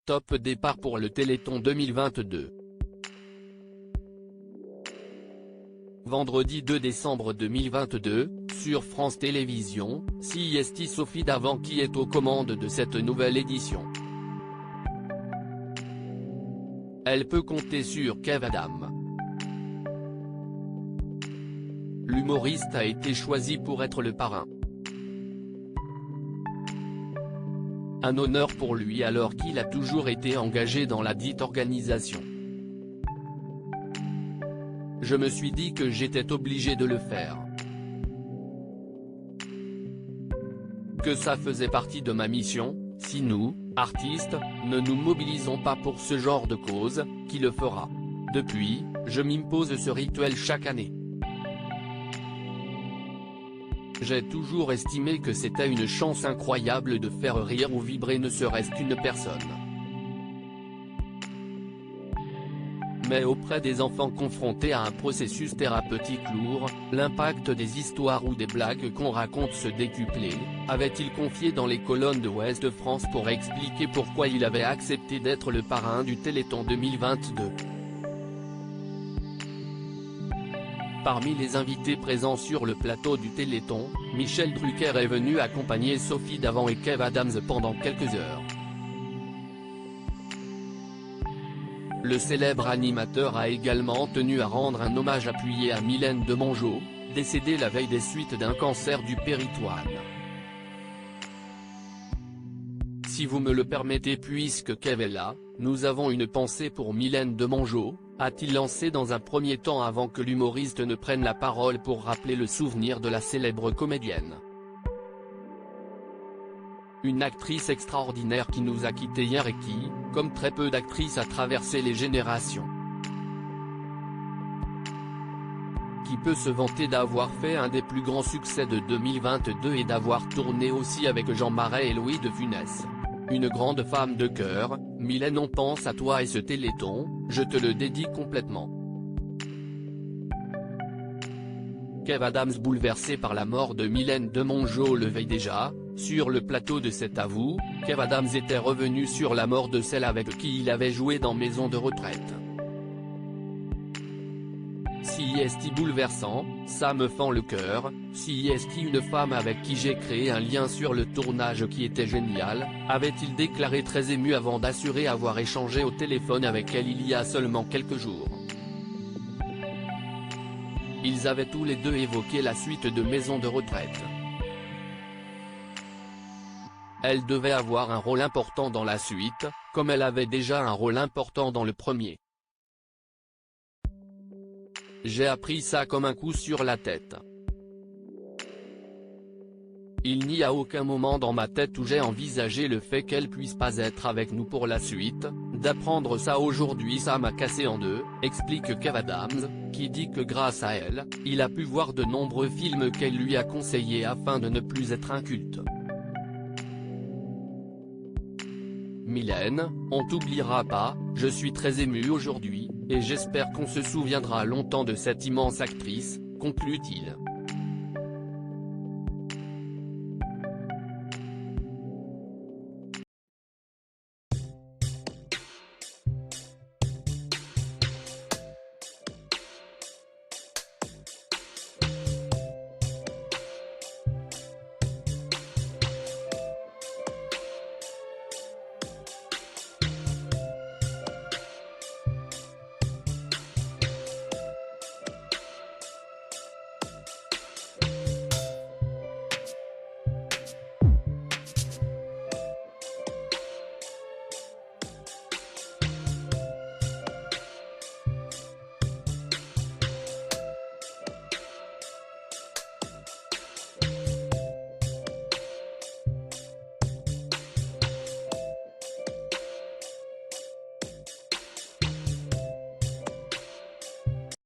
Top départ pour le Téléthon 2022. Vendredi 2 décembre 2022, sur France Télévisions, c'est Sophie Davant qui est aux commandes de cette nouvelle édition. Elle peut compter sur Kev Adams. L'humoriste a été choisi pour être le parrain. Un honneur pour lui alors qu'il a toujours été engagé dans la dite organisation. Je me suis dit que j'étais obligé de le faire. Que ça faisait partie de ma mission, si nous, artistes, ne nous mobilisons pas pour ce genre de cause, qui le fera? Depuis, je m'impose ce rituel chaque année. J'ai toujours estimé que c'était une chance incroyable de faire rire ou vibrer ne serait-ce qu'une personne. Mais auprès des enfants confrontés à un processus thérapeutique lourd, l'impact des histoires ou des blagues qu'on raconte se décuplait, avait-il confié dans les colonnes de Ouest de France pour expliquer pourquoi il avait accepté d'être le parrain du Téléthon 2022. Parmi les invités présents sur le plateau du Téléthon, Michel Drucker est venu accompagner Sophie Davant et Kev Adams pendant quelques heures. Le célèbre animateur a également tenu à rendre un hommage appuyé à Mylène Demongeot, décédée la veille des suites d'un cancer du péritoine. Si vous me le permettez puisque Kev est là, nous avons une pensée pour Mylène Demongeot, a-t-il lancé dans un premier temps avant que l'humoriste ne prenne la parole pour rappeler le souvenir de la célèbre comédienne. Une actrice extraordinaire qui nous a quittés hier et qui, comme très peu d'actrices, a traversé les générations. Qui peut se vanter d'avoir fait un des plus grands succès de 2022 et d'avoir tourné aussi avec Jean Marais et Louis de Funès. Une grande femme de cœur, Mylène, on pense à toi et ce Téléthon, je te le dédie complètement. Kev Adams bouleversé par la mort de Mylène Demongeot le veille déjà, sur le plateau de C'est à vous, Kev Adams était revenu sur la mort de celle avec qui il avait joué dans Maison de retraite. Si est bouleversant, ça me fend le cœur, si est une femme avec qui j'ai créé un lien sur le tournage qui était génial, avait-il déclaré très ému avant d'assurer avoir échangé au téléphone avec elle il y a seulement quelques jours. Ils avaient tous les deux évoqué la suite de Maison de retraite. Elle devait avoir un rôle important dans la suite, comme elle avait déjà un rôle important dans le premier. J'ai appris ça comme un coup sur la tête. Il n'y a aucun moment dans ma tête où j'ai envisagé le fait qu'elle puisse pas être avec nous pour la suite, d'apprendre ça aujourd'hui ça m'a cassé en deux, explique Kev Adams, qui dit que grâce à elle, il a pu voir de nombreux films qu'elle lui a conseillés afin de ne plus être un culte. Mylène, on t'oubliera pas, je suis très ému aujourd'hui, et j'espère qu'on se souviendra longtemps de cette immense actrice, conclut-il.